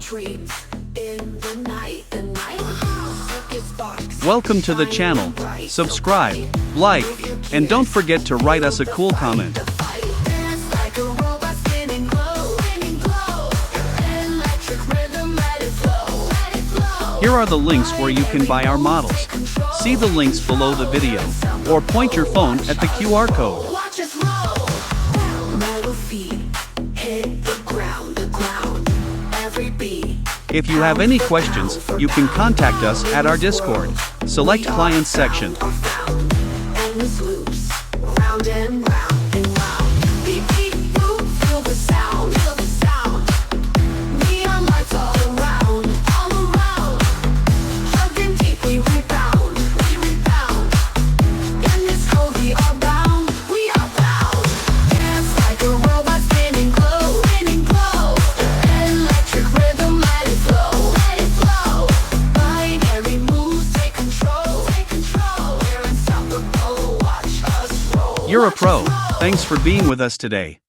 dreams in the night. Circus box. Welcome to the channel. Subscribe, like, and don't forget to write us a cool comment. Dance like a robot spinning glow. Electric rhythm, let it flow. Here are the links where you can buy our models. See the links below the video, or point your phone at the QR code. Watch us roll. Metal feet hit the ground. Every beat. If you have any questions, you can contact us at our Discord. Select Clients section. Endless loops, round and round and round. Beat, beat, boop, feel the sound. Neon lights all around. Chugging deep, we rebound. In this code we are bound. Dance like a robot spinning glow. Electric rhythm, let it flow. Binary moves, take control. We're unstoppable, watch us roll. You're a pro. Thanks for being with us today.